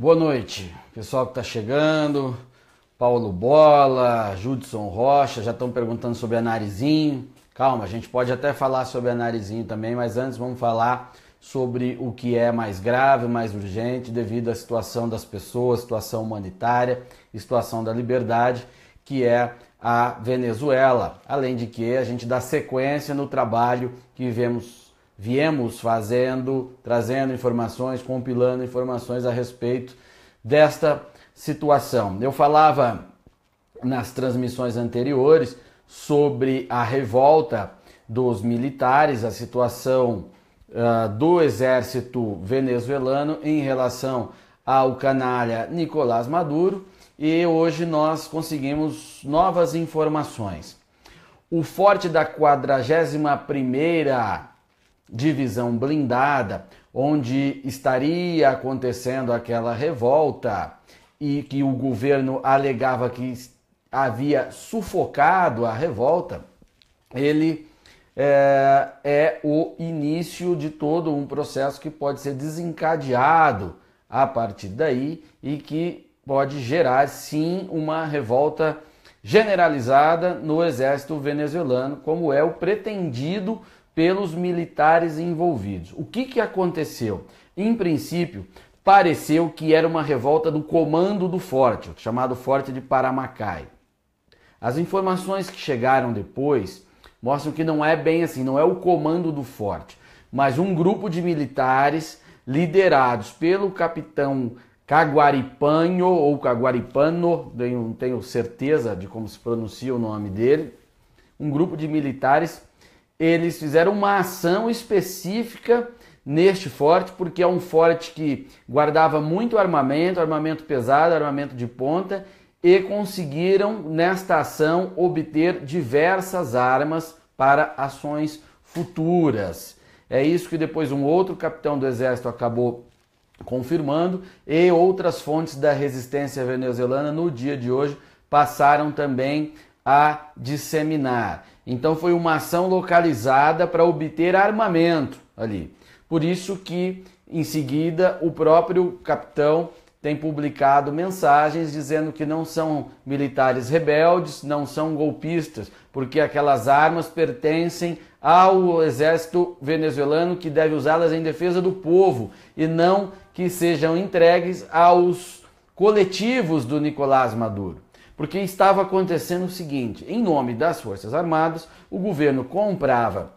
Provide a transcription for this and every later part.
Boa noite, pessoal que está chegando, Paulo Bola, Judson Rocha, já estão perguntando sobre a Narizinho. Calma, a gente pode até falar sobre a Narizinho também, mas antes vamos falar sobre o que é mais grave, mais urgente, devido à situação das pessoas, situação humanitária, situação da liberdade, que é a Venezuela. Além de que a gente dá sequência no trabalho que viemos fazendo, trazendo informações, compilando informações a respeito desta situação. Eu falava nas transmissões anteriores sobre a revolta dos militares, a situação do exército venezuelano em relação ao canalha Nicolás Maduro, e hoje nós conseguimos novas informações. O forte da 41ª Divisão Blindada, onde estaria acontecendo aquela revolta e que o governo alegava que havia sufocado a revolta, ele é o início de todo um processo que pode ser desencadeado a partir daí e que pode gerar sim uma revolta generalizada no exército venezuelano, como é o pretendido pelos militares envolvidos. O que aconteceu? Em princípio, pareceu que era uma revolta do comando do forte, chamado Forte de Paramacay. As informações que chegaram depois mostram que não é bem assim, não é o comando do forte, mas um grupo de militares liderados pelo capitão Caguaripanho ou Caguaripano, não tenho certeza de como se pronuncia o nome dele, um grupo de militares, eles fizeram uma ação específica neste forte, porque é um forte que guardava muito armamento pesado, armamento de ponta, e conseguiram, nesta ação, obter diversas armas para ações futuras. É isso que depois um outro capitão do exército acabou confirmando, e outras fontes da resistência venezuelana no dia de hoje passaram também a disseminar. Então foi uma ação localizada para obter armamento ali. Por isso que, em seguida, o próprio capitão tem publicado mensagens dizendo que não são militares rebeldes, não são golpistas, porque aquelas armas pertencem ao exército venezuelano, que deve usá-las em defesa do povo e não que sejam entregues aos coletivos do Nicolás Maduro. Porque estava acontecendo o seguinte: em nome das Forças Armadas, o governo comprava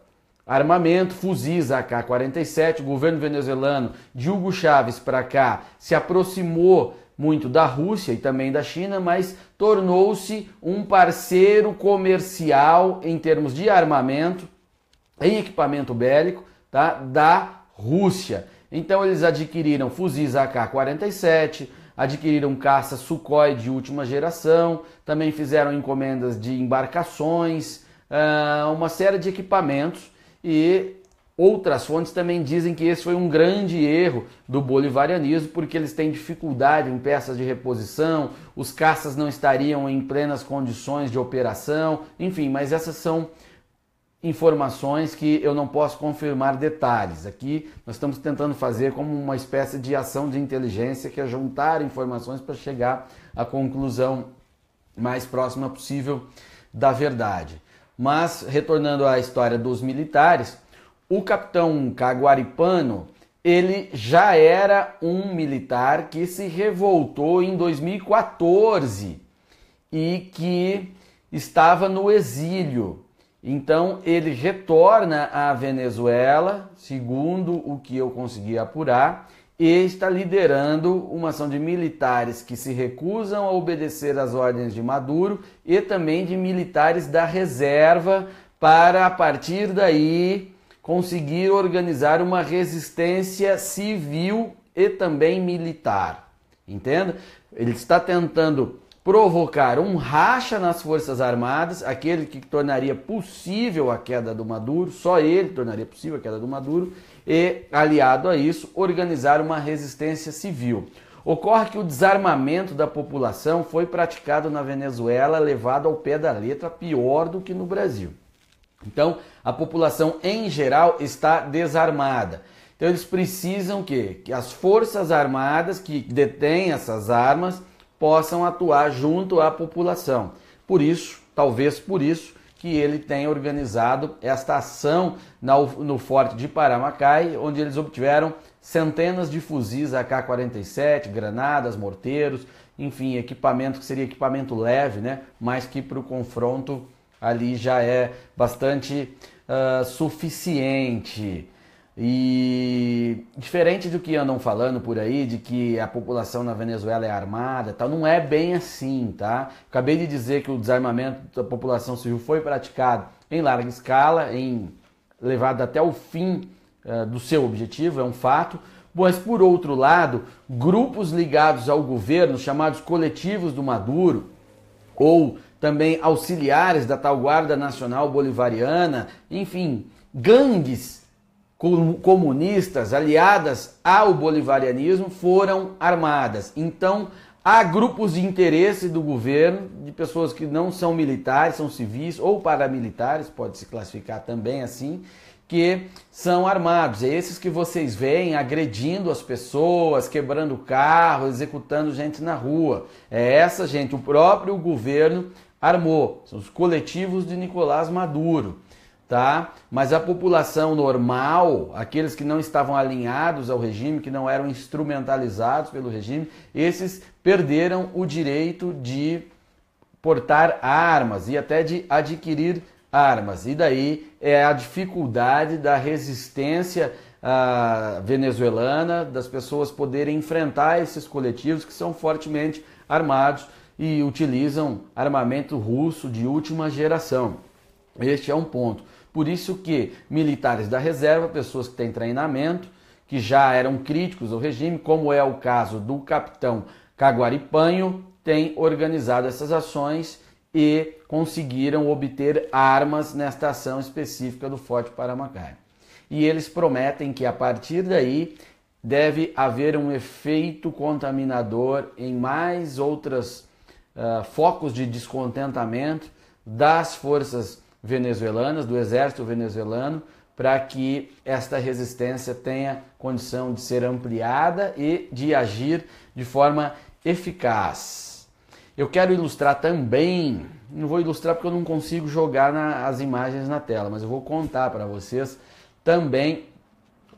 armamento, fuzis AK-47, o governo venezuelano de Hugo Chávez para cá se aproximou muito da Rússia e também da China, mas tornou-se um parceiro comercial em termos de armamento, em equipamento bélico, tá, da Rússia. Então eles adquiriram fuzis AK-47, adquiriram caças Sukhoi de última geração, também fizeram encomendas de embarcações, uma série de equipamentos, e outras fontes também dizem que esse foi um grande erro do bolivarianismo, porque eles têm dificuldade em peças de reposição, os caças não estariam em plenas condições de operação, enfim, mas essas são informações que eu não posso confirmar detalhes. Aqui nós estamos tentando fazer como uma espécie de ação de inteligência, que é juntar informações para chegar à conclusão mais próxima possível da verdade. Mas, retornando à história dos militares, o capitão Caguaripano, ele já era um militar que se revoltou em 2014 e que estava no exílio. Então ele retorna à Venezuela, segundo o que eu consegui apurar, e está liderando uma ação de militares que se recusam a obedecer às ordens de Maduro e também de militares da reserva para, a partir daí, conseguir organizar uma resistência civil e também militar. Entenda? Ele está tentando provocar um racha nas Forças Armadas, aquele que tornaria possível a queda do Maduro, só ele tornaria possível a queda do Maduro, e, aliado a isso, organizar uma resistência civil. Ocorre que o desarmamento da população foi praticado na Venezuela, levado ao pé da letra, pior do que no Brasil. Então, a população em geral está desarmada. Então eles precisam que as forças armadas que detêm essas armas possam atuar junto à população. Por isso, talvez por isso, que ele tenha organizado esta ação no Forte de Paramacai, onde eles obtiveram centenas de fuzis AK-47, granadas, morteiros, enfim, equipamento que seria equipamento leve, né? Mas que para o confronto ali já é bastante suficiente. E diferente do que andam falando por aí, de que a população na Venezuela é armada, tal, não é bem assim, tá? Acabei de dizer que o desarmamento da população civil foi praticado em larga escala, levado até o fim do seu objetivo, é um fato. Mas, por outro lado, grupos ligados ao governo, chamados coletivos do Maduro, ou também auxiliares da tal Guarda Nacional Bolivariana, enfim, gangues comunistas aliadas ao bolivarianismo foram armadas. Então, há grupos de interesse do governo, de pessoas que não são militares, são civis ou paramilitares, pode se classificar também assim, que são armados. É esses que vocês veem agredindo as pessoas, quebrando carro, executando gente na rua. É essa gente, o próprio governo armou. São os coletivos de Nicolás Maduro. Tá? Mas a população normal, aqueles que não estavam alinhados ao regime, que não eram instrumentalizados pelo regime, esses perderam o direito de portar armas e até de adquirir armas. E daí é a dificuldade da resistência venezuelana, das pessoas poderem enfrentar esses coletivos que são fortemente armados e utilizam armamento russo de última geração. Este é um ponto. Por isso que militares da reserva, pessoas que têm treinamento, que já eram críticos ao regime, como é o caso do capitão Caguaripanho, têm organizado essas ações e conseguiram obter armas nesta ação específica do Forte Paramacai. E eles prometem que a partir daí deve haver um efeito contaminador em mais outros focos de descontentamento das forças venezuelanas, do exército venezuelano, para que esta resistência tenha condição de ser ampliada e de agir de forma eficaz. Eu quero ilustrar também, não vou ilustrar porque eu não consigo jogar as imagens na tela, mas eu vou contar para vocês também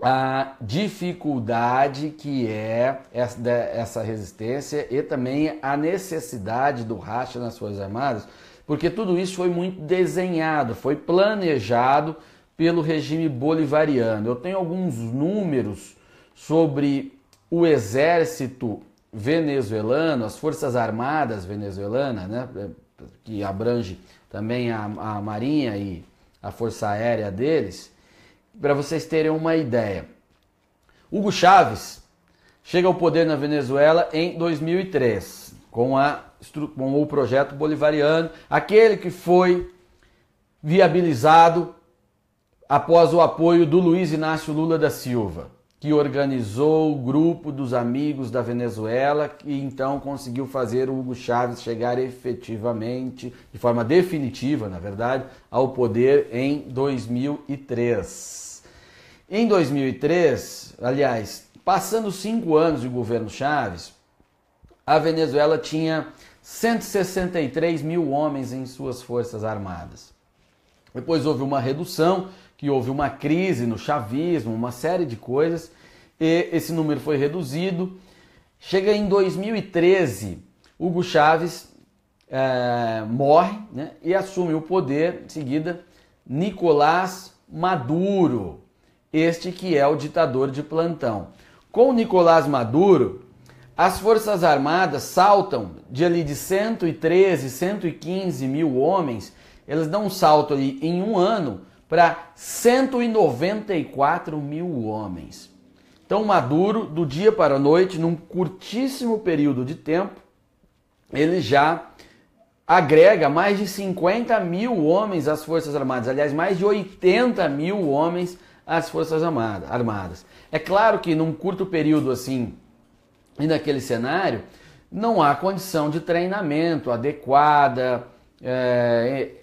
a dificuldade que é essa resistência e também a necessidade do racha nas Forças Armadas, porque tudo isso foi muito desenhado, foi planejado pelo regime bolivariano. Eu tenho alguns números sobre o exército venezuelano, as Forças Armadas venezuelanas, né, que abrange também a Marinha e a Força Aérea deles, para vocês terem uma ideia. Hugo Chávez chega ao poder na Venezuela em 2003, com o projeto bolivariano, aquele que foi viabilizado após o apoio do Luiz Inácio Lula da Silva, que organizou o grupo dos amigos da Venezuela e então conseguiu fazer o Hugo Chávez chegar efetivamente, de forma definitiva, na verdade, ao poder em 2003. Em 2003, aliás, passando 5 anos de governo Chávez, a Venezuela tinha 163 mil homens em suas forças armadas. Depois houve uma redução, que houve uma crise no chavismo, uma série de coisas, e esse número foi reduzido. Chega em 2013, Hugo Chávez morre, né, e assume o poder, em seguida, Nicolás Maduro, este que é o ditador de plantão. Com Nicolás Maduro, as Forças Armadas saltam de 113, 115 mil homens, elas dão um salto ali em um ano para 194 mil homens. Então Maduro, do dia para a noite, num curtíssimo período de tempo, ele já agrega mais de 50 mil homens às Forças Armadas, aliás, mais de 80 mil homens às Forças Armadas. É claro que num curto período assim, e naquele cenário, não há condição de treinamento adequada.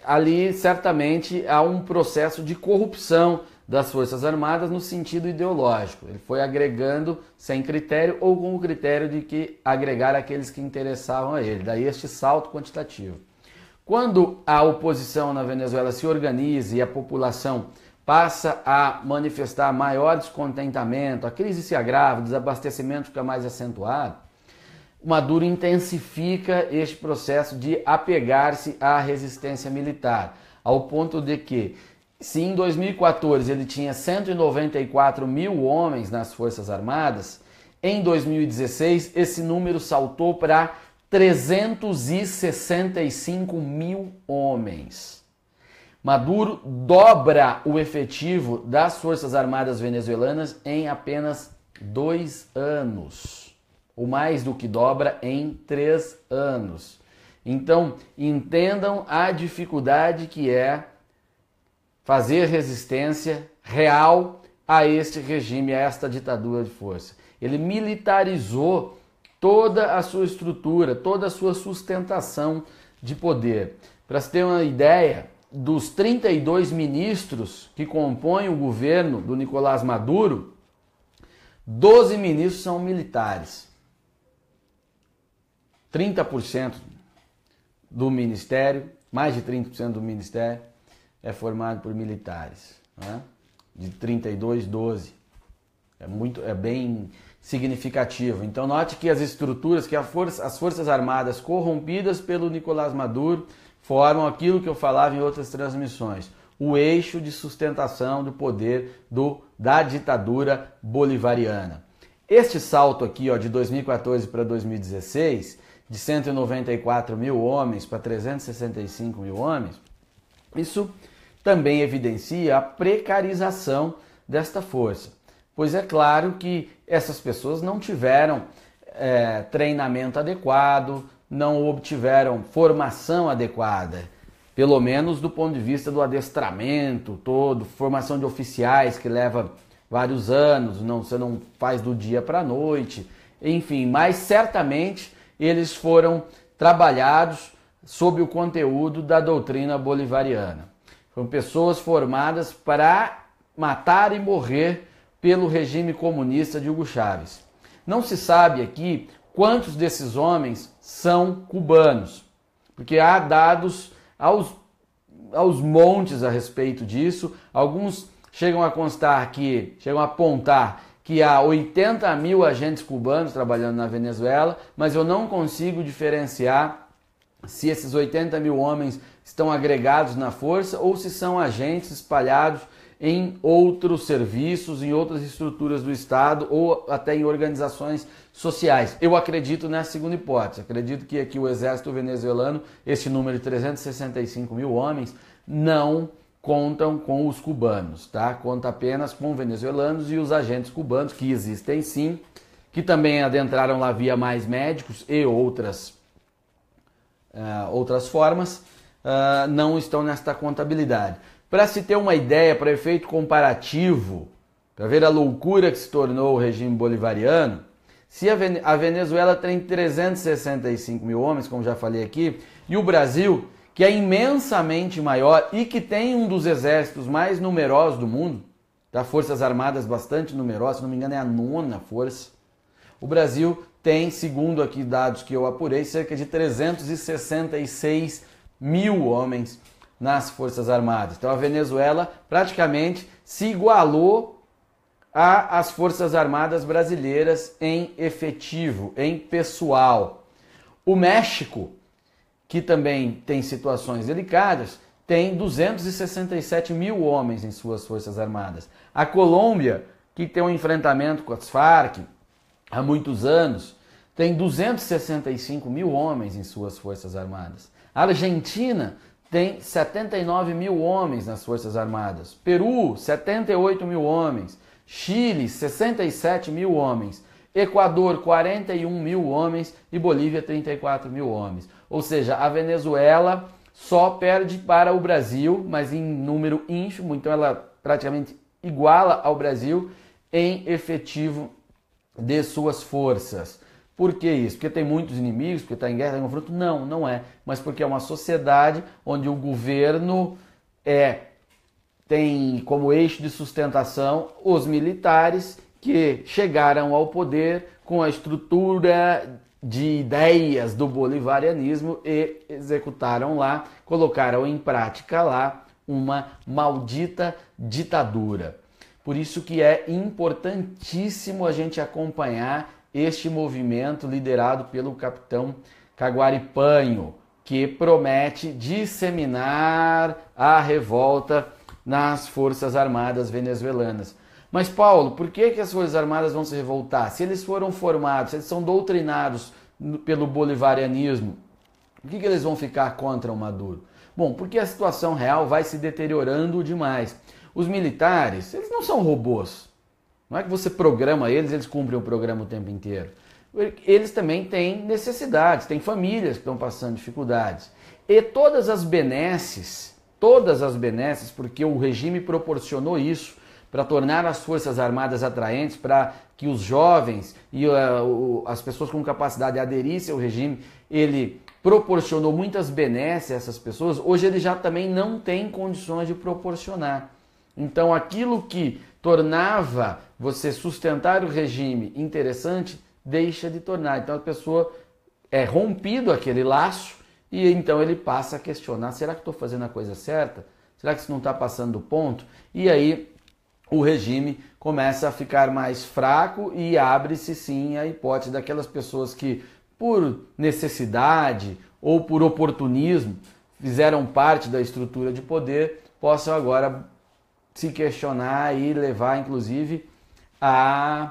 Ali certamente há um processo de corrupção das Forças Armadas no sentido ideológico. Ele foi agregando sem critério ou com o critério de que agregar aqueles que interessavam a ele. Daí este salto quantitativo. Quando a oposição na Venezuela se organiza e a população passa a manifestar maior descontentamento, a crise se agrava, o desabastecimento fica mais acentuado, Maduro intensifica este processo de apegar-se à resistência militar, ao ponto de que, se em 2014 ele tinha 194 mil homens nas Forças Armadas, em 2016 esse número saltou para 365 mil homens. Maduro dobra o efetivo das Forças Armadas venezuelanas em apenas 2 anos. Ou mais do que dobra em 3 anos. Então, entendam a dificuldade que é fazer resistência real a este regime, a esta ditadura de força. Ele militarizou toda a sua estrutura, toda a sua sustentação de poder. Para se ter uma ideia, dos 32 ministros que compõem o governo do Nicolás Maduro, 12 ministros são militares. 30% do ministério, mais de 30% do ministério é formado por militares, né? De 32, 12. É bem significativo. Então note que as estruturas, que as Forças Armadas corrompidas pelo Nicolás Maduro formam aquilo que eu falava em outras transmissões, o eixo de sustentação do poder da ditadura bolivariana. Este salto aqui, ó, de 2014 para 2016, de 194 mil homens para 365 mil homens, isso também evidencia a precarização desta força. Pois é claro que essas pessoas não tiveram treinamento adequado, não obtiveram formação adequada, pelo menos do ponto de vista do adestramento todo, formação de oficiais que leva vários anos, você não faz do dia para a noite, enfim, mas certamente eles foram trabalhados sob o conteúdo da doutrina bolivariana. Foram pessoas formadas para matar e morrer pelo regime comunista de Hugo Chávez. Não se sabe aqui quantos desses homens são cubanos, porque há dados aos montes a respeito disso. Alguns chegam a apontar que há 80 mil agentes cubanos trabalhando na Venezuela, mas eu não consigo diferenciar se esses 80 mil homens estão agregados na força ou se são agentes espalhados em outros serviços, em outras estruturas do Estado ou até em organizações sociais. Eu acredito nessa segunda hipótese. Acredito que aqui o exército venezuelano, esse número de 365 mil homens, não contam com os cubanos, tá? Conta apenas com venezuelanos e os agentes cubanos, que existem sim, que também adentraram lá via mais médicos e outras formas, não estão nesta contabilidade. Para se ter uma ideia, para efeito comparativo, para ver a loucura que se tornou o regime bolivariano, se a Venezuela tem 365 mil homens, como já falei aqui, e o Brasil, que é imensamente maior e que tem um dos exércitos mais numerosos do mundo, tá? Forças Armadas bastante numerosas, se não me engano é a 9ª força. O Brasil tem, segundo aqui dados que eu apurei, cerca de 366 mil homens nas Forças Armadas. Então a Venezuela praticamente se igualou às Forças Armadas brasileiras em efetivo, em pessoal. O México, que também tem situações delicadas, tem 267 mil homens em suas Forças Armadas. A Colômbia, que tem um enfrentamento com as Farc há muitos anos, tem 265 mil homens em suas Forças Armadas. A Argentina tem 79 mil homens nas Forças Armadas. Peru, 78 mil homens. Chile, 67 mil homens. Equador, 41 mil homens e Bolívia, 34 mil homens. Ou seja, a Venezuela só perde para o Brasil, mas em número ínfimo, então ela praticamente iguala ao Brasil em efetivo de suas forças. Por que isso? Porque tem muitos inimigos, porque está em guerra, está em confronto? Não, não é. Mas porque é uma sociedade onde o governo é tem como eixo de sustentação os militares que chegaram ao poder com a estrutura de ideias do bolivarianismo e executaram lá, colocaram em prática lá uma maldita ditadura. Por isso que é importantíssimo a gente acompanhar este movimento liderado pelo capitão Caguaripanho, que promete disseminar a revolta nas Forças Armadas venezuelanas. Mas, Paulo, por que as Forças Armadas vão se revoltar? Se eles foram formados, se eles são doutrinados pelo bolivarianismo, por que eles vão ficar contra o Maduro? Bom, porque a situação real vai se deteriorando demais. Os militares, eles não são robôs. Não é que você programa eles, eles cumprem o programa o tempo inteiro. Eles também têm necessidades, têm famílias que estão passando dificuldades. E todas as benesses, porque o regime proporcionou isso, para tornar as Forças Armadas atraentes, para que os jovens e as pessoas com capacidade aderissem ao regime, ele proporcionou muitas benesses a essas pessoas, hoje ele já também não tem condições de proporcionar. Então aquilo que tornava você sustentar o regime interessante, deixa de tornar. Então a pessoa é rompido aquele laço e então ele passa a questionar, será que estou fazendo a coisa certa? Será que isso não está passando do ponto? E aí o regime começa a ficar mais fraco e abre-se sim a hipótese daquelas pessoas que, por necessidade ou por oportunismo, fizeram parte da estrutura de poder, possam agora se questionar e levar, inclusive, a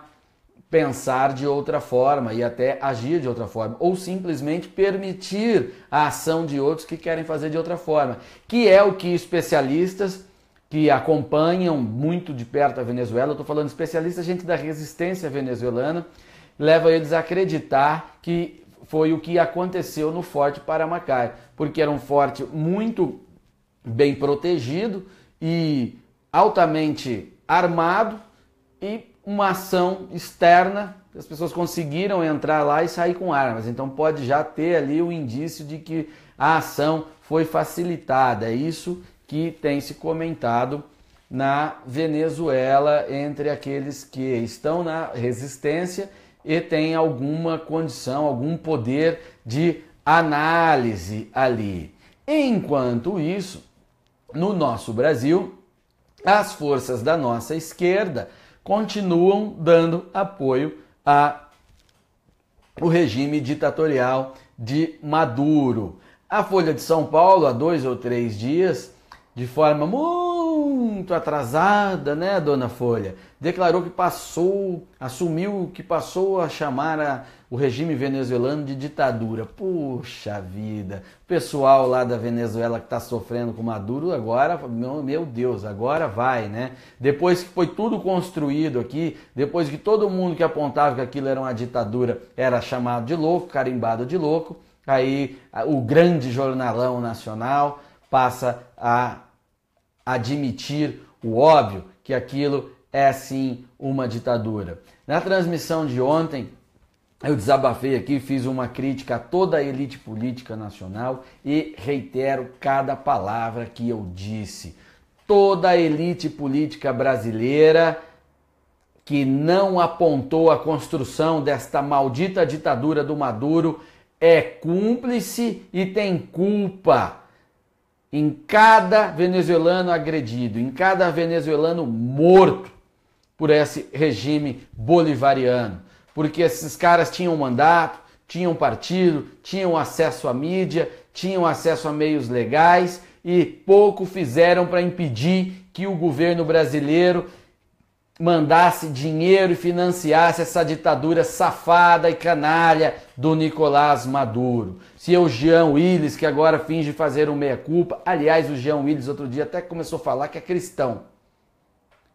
pensar de outra forma e até agir de outra forma, ou simplesmente permitir a ação de outros que querem fazer de outra forma, que é o que especialistas que acompanham muito de perto a Venezuela, eu estou falando especialistas, gente da resistência venezuelana, leva eles a acreditar que foi o que aconteceu no Forte Paramacay, porque era um forte muito bem protegido e altamente armado e uma ação externa, as pessoas conseguiram entrar lá e sair com armas, então pode já ter ali o indício de que a ação foi facilitada, é isso que tem se comentado na Venezuela entre aqueles que estão na resistência e têm alguma condição, algum poder de análise ali. Enquanto isso, no nosso Brasil, as forças da nossa esquerda continuam dando apoio ao regime ditatorial de Maduro. A Folha de São Paulo, há 2 ou 3 dias, de forma muito atrasada, né, dona Folha, declarou que assumiu que passou a chamar o regime venezuelano de ditadura. Puxa vida, o pessoal lá da Venezuela que está sofrendo com Maduro agora, meu Deus, agora vai, né? Depois que foi tudo construído aqui, depois que todo mundo que apontava que aquilo era uma ditadura era chamado de louco, carimbado de louco, aí o grande jornalão nacional passa a admitir o óbvio que aquilo é sim uma ditadura. Na transmissão de ontem, eu desabafei aqui, fiz uma crítica a toda a elite política nacional e reitero cada palavra que eu disse. Toda a elite política brasileira que não apontou a construção desta maldita ditadura do Maduro é cúmplice e tem culpa em cada venezuelano agredido, em cada venezuelano morto por esse regime bolivariano. Porque esses caras tinham mandato, tinham partido, tinham acesso à mídia, tinham acesso a meios legais e pouco fizeram para impedir que o governo brasileiro mandasse dinheiro e financiasse essa ditadura safada e canalha do Nicolás Maduro. Se o Jean Willis, que agora finge fazer um meia-culpa, aliás, o Jean Willis outro dia até começou a falar que é cristão.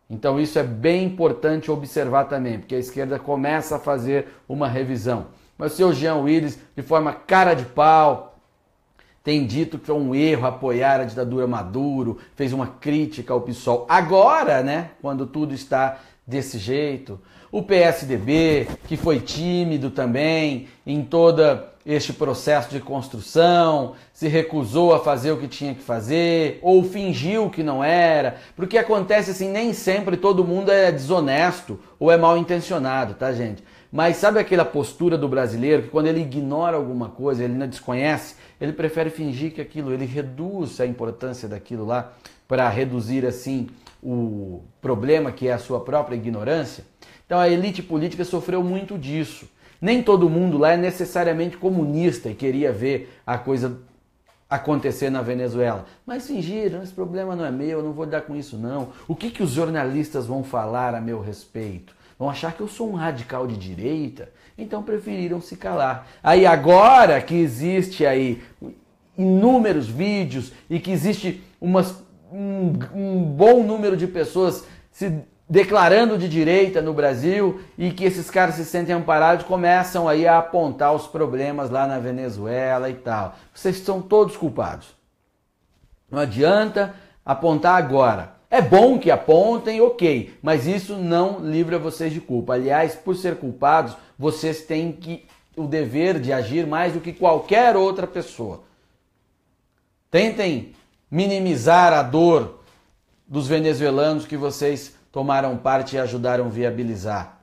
Então isso é bem importante observar também, porque a esquerda começa a fazer uma revisão. Mas o seu Jean Willis, de forma cara de pau, tem dito que foi um erro apoiar a ditadura Maduro, fez uma crítica ao PSOL. Agora, né, quando tudo está desse jeito. O PSDB, que foi tímido também em todo este processo de construção, se recusou a fazer o que tinha que fazer, ou fingiu que não era, porque acontece assim, nem sempre todo mundo é desonesto ou é mal intencionado, tá, gente? Mas sabe aquela postura do brasileiro que quando ele ignora alguma coisa, ele não desconhece, ele prefere fingir que aquilo, ele reduz a importância daquilo lá para reduzir assim o problema que é a sua própria ignorância. Então a elite política sofreu muito disso. Nem todo mundo lá é necessariamente comunista e queria ver a coisa acontecer na Venezuela. Mas fingiram, esse problema não é meu, eu não vou dar com isso não. O que os jornalistas vão falar a meu respeito? Vão achar que eu sou um radical de direita? Então preferiram se calar. Aí agora que existe aí inúmeros vídeos e que existe um bom número de pessoas se declarando de direita no Brasil e que esses caras se sentem amparados, começam aí a apontar os problemas lá na Venezuela e tal. Vocês são todos culpados. Não adianta apontar agora. É bom que apontem, ok, mas isso não livra vocês de culpa. Aliás, por ser culpados, vocês têm o dever de agir mais do que qualquer outra pessoa. Tentem minimizar a dor dos venezuelanos que vocês tomaram parte e ajudaram a viabilizar.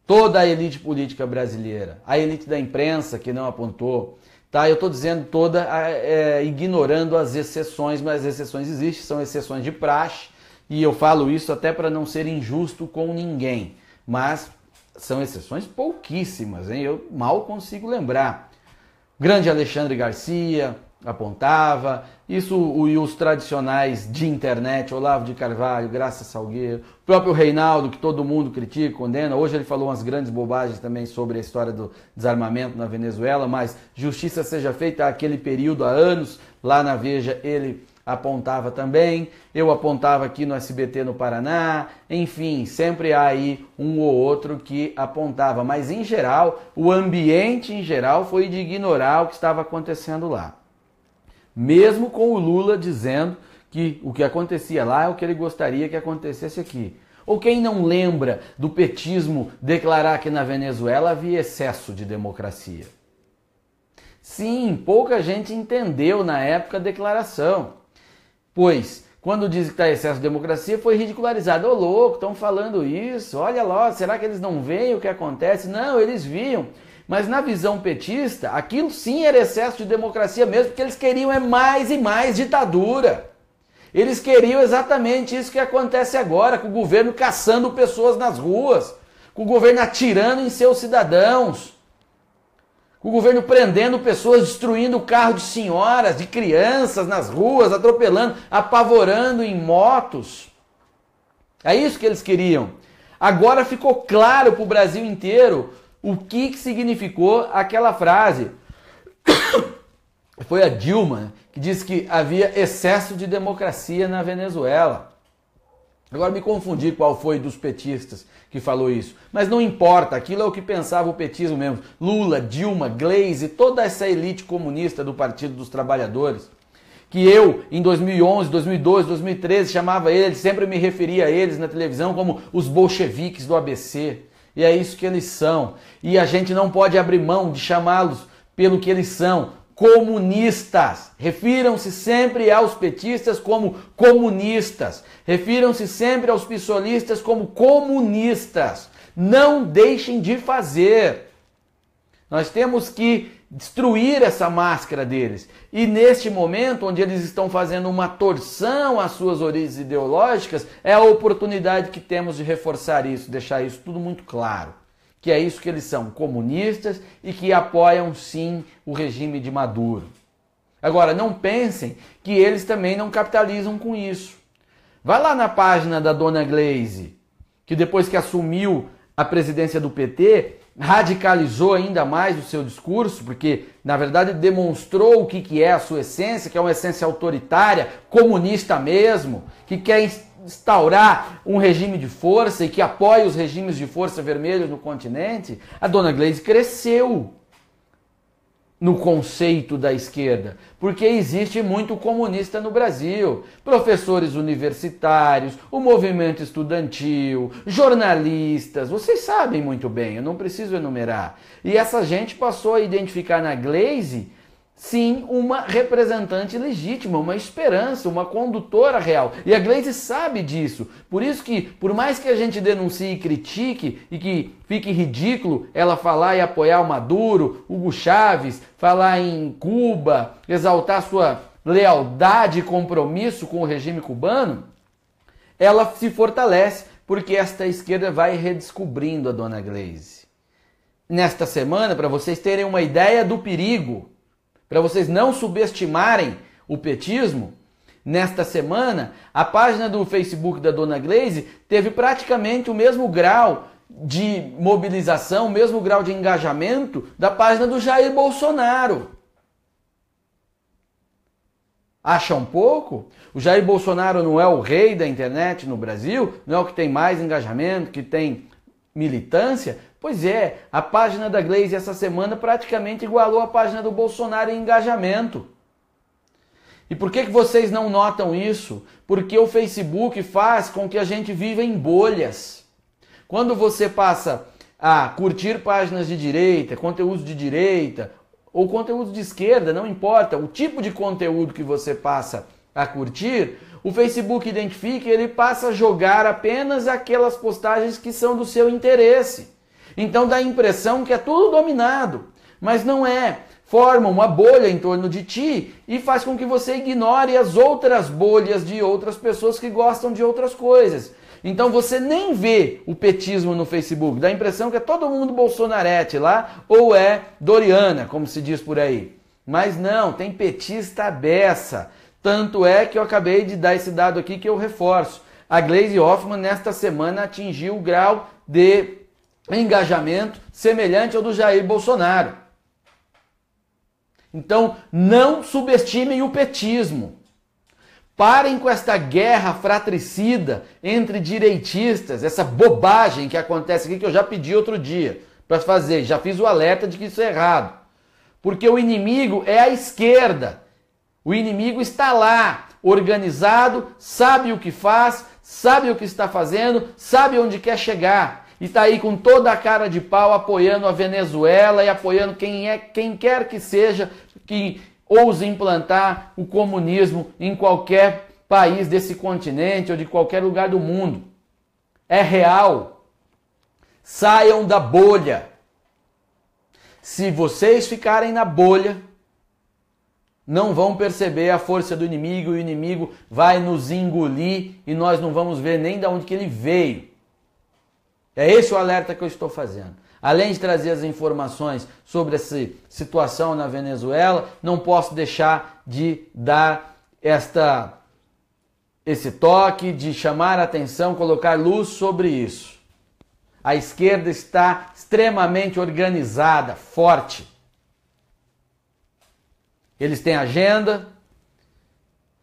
Toda a elite política brasileira, a elite da imprensa que não apontou, tá? Eu estou dizendo toda, ignorando as exceções, mas as exceções existem, são exceções de praxe, e eu falo isso até para não ser injusto com ninguém, mas são exceções pouquíssimas, hein? Eu mal consigo lembrar. Grande Alexandre Garcia apontava, isso e os tradicionais de internet, Olavo de Carvalho, Graça Salgueiro, o próprio Reinaldo, que todo mundo critica, condena. Hoje ele falou umas grandes bobagens também sobre a história do desarmamento na Venezuela, mas justiça seja feita aquele período há anos, lá na Veja ele apontava também, eu apontava aqui no SBT no Paraná, enfim, sempre há aí um ou outro que apontava, mas em geral, o ambiente em geral foi de ignorar o que estava acontecendo lá. Mesmo com o Lula dizendo que o que acontecia lá é o que ele gostaria que acontecesse aqui. Ou quem não lembra do petismo declarar que na Venezuela havia excesso de democracia? Sim, pouca gente entendeu na época a declaração. Pois, quando diz que está excesso de democracia, foi ridicularizado. Ô louco, estão falando isso, olha lá, será que eles não veem o que acontece? Não, eles viam. Mas na visão petista, aquilo sim era excesso de democracia mesmo, porque eles queriam mais e mais ditadura. Eles queriam exatamente isso que acontece agora, com o governo caçando pessoas nas ruas, com o governo atirando em seus cidadãos, com o governo prendendo pessoas, destruindo o carro de senhoras, de crianças nas ruas, atropelando, apavorando em motos. É isso que eles queriam. Agora ficou claro para o Brasil inteiro o que significou aquela frase. Foi a Dilma que disse que havia excesso de democracia na Venezuela. Agora me confundi qual foi dos petistas que falou isso. Mas não importa, aquilo é o que pensava o petismo mesmo. Lula, Dilma, Gleisi, toda essa elite comunista do Partido dos Trabalhadores. Que eu, em 2011, 2012, 2013, chamava eles, sempre me referia a eles na televisão como os bolcheviques do ABC. E é isso que eles são. E a gente não pode abrir mão de chamá-los pelo que eles são, comunistas. Refiram-se sempre aos petistas como comunistas. Refiram-se sempre aos pissolistas como comunistas. Não deixem de fazer. Nós temos que destruir essa máscara deles. E neste momento, onde eles estão fazendo uma torção às suas origens ideológicas, é a oportunidade que temos de reforçar isso, deixar isso tudo muito claro. Que é isso que eles são, comunistas e que apoiam sim o regime de Maduro. Agora, não pensem que eles também não capitalizam com isso. Vai lá na página da dona Gleisi, que depois que assumiu a presidência do PT, radicalizou ainda mais o seu discurso, porque na verdade demonstrou o que é a sua essência, que é uma essência autoritária, comunista mesmo, que quer instaurar um regime de força e que apoia os regimes de força vermelhos no continente. A dona Gleisi cresceu. no conceito da esquerda, porque existe muito comunista no Brasil, professores universitários, o movimento estudantil, jornalistas, vocês sabem muito bem, eu não preciso enumerar. E essa gente passou a identificar na Gleisi, sim, uma representante legítima, uma esperança, uma condutora real. E a Gleisi sabe disso. Por isso que, por mais que a gente denuncie e critique, e que fique ridículo ela falar e apoiar o Maduro, Hugo Chávez, falar em Cuba, exaltar sua lealdade e compromisso com o regime cubano, ela se fortalece, porque esta esquerda vai redescobrindo a dona Gleisi. Nesta semana, para vocês terem uma ideia do perigo, para vocês não subestimarem o petismo, nesta semana, a página do Facebook da dona Gleisi teve praticamente o mesmo grau de mobilização, o mesmo grau de engajamento da página do Jair Bolsonaro. Acham pouco? O Jair Bolsonaro não é o rei da internet no Brasil? Não é o que tem mais engajamento, que tem militância? Pois é, a página da Gleisi essa semana praticamente igualou a página do Bolsonaro em engajamento. E por que vocês não notam isso? Porque o Facebook faz com que a gente viva em bolhas. Quando você passa a curtir páginas de direita, conteúdo de direita ou conteúdo de esquerda, não importa, o tipo de conteúdo que você passa a curtir, o Facebook identifica e ele passa a jogar apenas aquelas postagens que são do seu interesse. Então dá a impressão que é tudo dominado, mas não é. Forma uma bolha em torno de ti e faz com que você ignore as outras bolhas de outras pessoas que gostam de outras coisas. Então você nem vê o petismo no Facebook, dá a impressão que é todo mundo bolsonarete lá, ou é doriana, como se diz por aí. Mas não, tem petista beça. Tanto é que eu acabei de dar esse dado aqui que eu reforço. A Gleisi Hoffmann nesta semana atingiu o grau de engajamento semelhante ao do Jair Bolsonaro. Então, não subestimem o petismo. Parem com esta guerra fratricida entre direitistas, essa bobagem que acontece aqui que eu já pedi outro dia para fazer, já fiz o alerta de que isso é errado. Porque o inimigo é a esquerda. O inimigo está lá, organizado, sabe o que faz, sabe o que está fazendo, sabe onde quer chegar. E está aí com toda a cara de pau apoiando a Venezuela e apoiando quem quer que seja que ouse implantar o comunismo em qualquer país desse continente ou de qualquer lugar do mundo. É real. Saiam da bolha. Se vocês ficarem na bolha, não vão perceber a força do inimigo e o inimigo vai nos engolir e nós não vamos ver nem de onde que ele veio. É esse o alerta que eu estou fazendo. Além de trazer as informações sobre essa situação na Venezuela, não posso deixar de dar esse toque, de chamar a atenção, colocar luz sobre isso. A esquerda está extremamente organizada, forte. Eles têm agenda.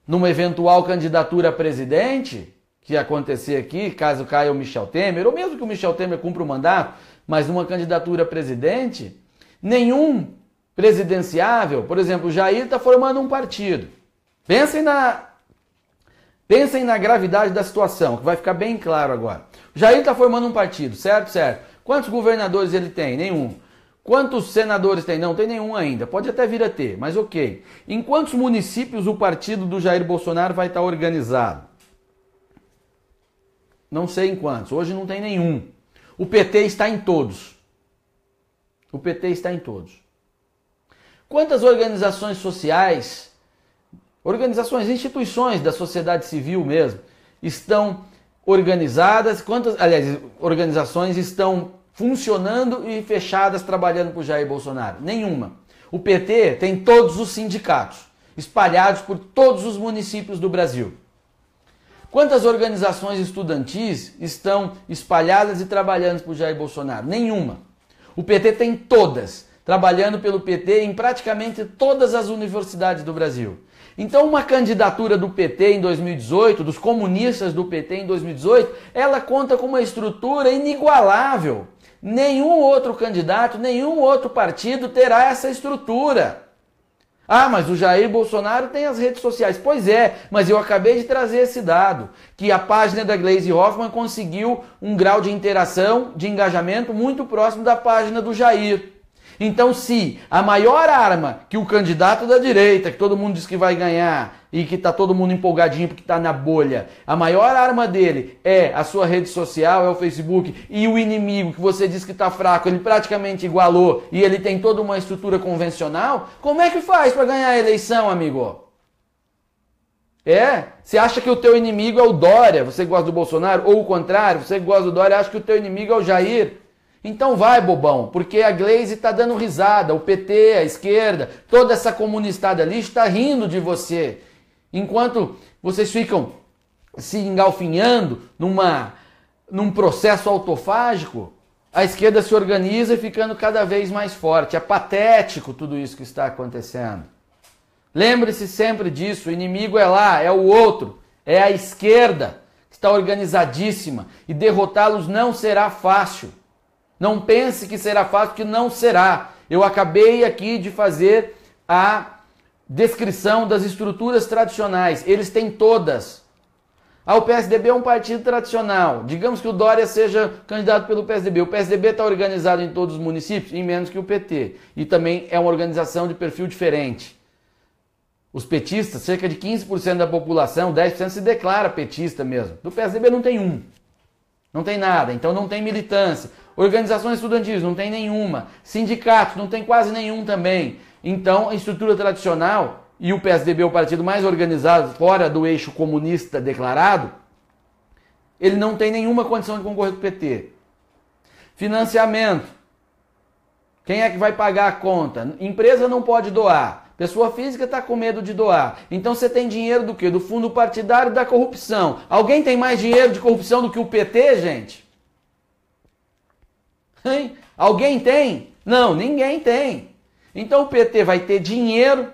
Numa eventual candidatura a presidente, que ia acontecer aqui, caso caia o Michel Temer, ou mesmo que o Michel Temer cumpra o mandato, mas numa candidatura a presidente, nenhum presidenciável, por exemplo, o Jair está formando um partido. Pensem na gravidade da situação, que vai ficar bem claro agora. O Jair está formando um partido, certo? Certo. Quantos governadores ele tem? Nenhum. Quantos senadores tem? Não tem nenhum ainda. Pode até vir a ter, mas ok. Em quantos municípios o partido do Jair Bolsonaro vai estar organizado? Não sei em quantos. Hoje não tem nenhum. O PT está em todos. O PT está em todos. Quantas organizações sociais, instituições da sociedade civil mesmo, estão organizadas? Quantas, aliás, organizações estão funcionando e fechadas trabalhando para o Jair Bolsonaro? Nenhuma. O PT tem todos os sindicatos, espalhados por todos os municípios do Brasil. Quantas organizações estudantis estão espalhadas e trabalhando para o Jair Bolsonaro? Nenhuma. O PT tem todas, trabalhando pelo PT em praticamente todas as universidades do Brasil. Então uma candidatura do PT em 2018, dos comunistas do PT em 2018, ela conta com uma estrutura inigualável nenhum outro candidato, nenhum outro partido terá essa estrutura. Ah, mas o Jair Bolsonaro tem as redes sociais. Pois é, mas eu acabei de trazer esse dado, que a página da Gleisi Hoffmann conseguiu um grau de interação, de engajamento muito próximo da página do Jair. Então, se a maior arma que o candidato da direita, que todo mundo diz que vai ganhar e que está todo mundo empolgadinho porque está na bolha, a maior arma dele é a sua rede social, é o Facebook, e o inimigo que você diz que está fraco, ele praticamente igualou e ele tem toda uma estrutura convencional, como é que faz para ganhar a eleição, amigo? Você acha que o teu inimigo é o Dória, você gosta do Bolsonaro, ou o contrário, você gosta do Dória e acha que o teu inimigo é o Jair? Então vai, bobão, porque a Gleisi está dando risada, o PT, a esquerda, toda essa comunistada ali está rindo de você. Enquanto vocês ficam se engalfinhando num processo autofágico, a esquerda se organiza e ficando cada vez mais forte. É patético tudo isso que está acontecendo. Lembre-se sempre disso, o inimigo é lá, é o outro, é a esquerda, que está organizadíssima, e derrotá-los não será fácil. Não pense que será fácil, que não será. Eu acabei aqui de fazer a descrição das estruturas tradicionais. Eles têm todas. O PSDB é um partido tradicional. Digamos que o Dória seja candidato pelo PSDB. O PSDB está organizado em todos os municípios, em menos que o PT. E também é uma organização de perfil diferente. Os petistas, cerca de 15% da população, 10% se declara petista mesmo. Do PSDB não tem um. Não tem nada, então não tem militância. Organizações estudantis, não tem nenhuma. Sindicatos, não tem quase nenhum também. Então, a estrutura tradicional, e o PSDB é o partido mais organizado fora do eixo comunista declarado, ele não tem nenhuma condição de concorrer com o PT. Financiamento. Quem é que vai pagar a conta? Empresa não pode doar. Pessoa física está com medo de doar. Então você tem dinheiro do quê? Do fundo partidário e da corrupção. Alguém tem mais dinheiro de corrupção do que o PT, gente? Hein? Alguém tem? Não, ninguém tem. Então o PT vai ter dinheiro,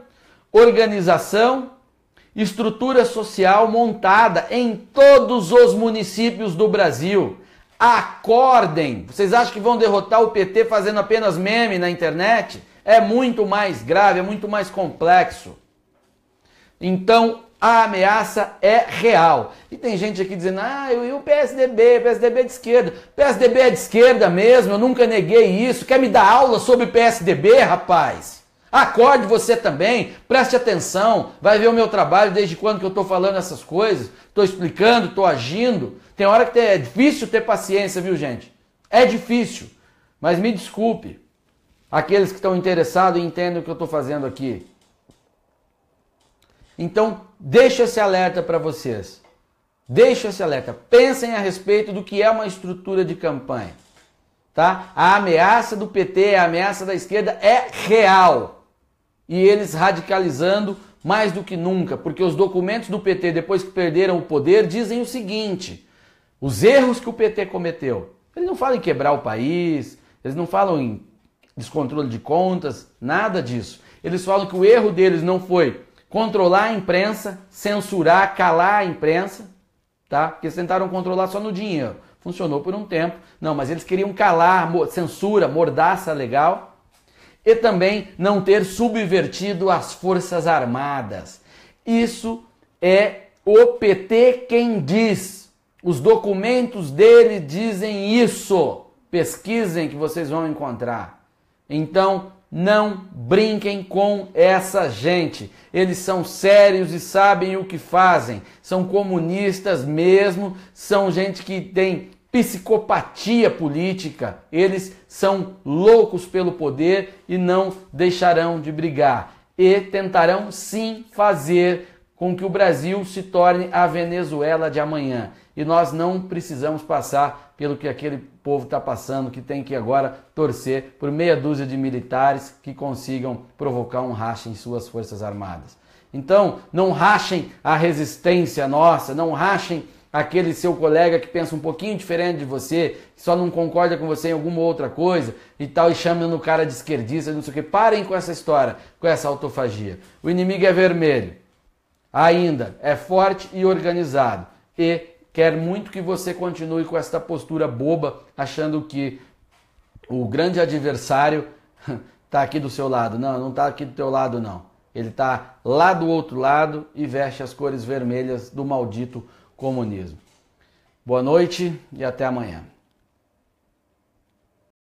organização, estrutura social montada em todos os municípios do Brasil. Acordem! Vocês acham que vão derrotar o PT fazendo apenas meme na internet? É muito mais grave, é muito mais complexo. Então, a ameaça é real. E tem gente aqui dizendo, e o PSDB? PSDB é de esquerda. PSDB é de esquerda mesmo, eu nunca neguei isso. Quer me dar aula sobre PSDB, rapaz? Acorde você também, preste atenção, vai ver o meu trabalho desde quando que eu estou falando essas coisas, estou explicando, estou agindo. Tem hora que é difícil ter paciência, viu, gente? É difícil, mas me desculpe. Aqueles que estão interessados e entendem o que eu estou fazendo aqui. Então, deixa esse alerta para vocês. Deixa esse alerta. Pensem a respeito do que é uma estrutura de campanha. Tá? A ameaça do PT, a ameaça da esquerda é real. E eles radicalizando mais do que nunca. Porque os documentos do PT, depois que perderam o poder, dizem o seguinte. Os erros que o PT cometeu. Eles não falam em quebrar o país, eles não falam em descontrole de contas, nada disso. Eles falam que o erro deles não foi controlar a imprensa, censurar, calar a imprensa, tá? Porque eles tentaram controlar só no dinheiro. Funcionou por um tempo. Não, mas eles queriam calar, censura, mordaça legal. E também não ter subvertido as Forças Armadas. Isso é o PT quem diz. Os documentos dele dizem isso. Pesquisem que vocês vão encontrar. Então, não brinquem com essa gente. Eles são sérios e sabem o que fazem. São comunistas mesmo, são gente que tem psicopatia política. Eles são loucos pelo poder e não deixarão de brigar. E tentarão sim fazer com que o Brasil se torne a Venezuela de amanhã. E nós não precisamos passar pelo que aquele povo está passando, que tem que agora torcer por meia dúzia de militares que consigam provocar um racha em suas forças armadas. Então, não rachem a resistência nossa, não rachem aquele seu colega que pensa um pouquinho diferente de você, que só não concorda com você em alguma outra coisa e tal, e chamam no cara de esquerdista, não sei o que. Parem com essa história, com essa autofagia. O inimigo é vermelho, ainda é forte e organizado, e quer muito que você continue com essa postura boba, achando que o grande adversário está aqui do seu lado. Não, não está aqui do teu lado, não. Ele está lá do outro lado e veste as cores vermelhas do maldito comunismo. Boa noite e até amanhã.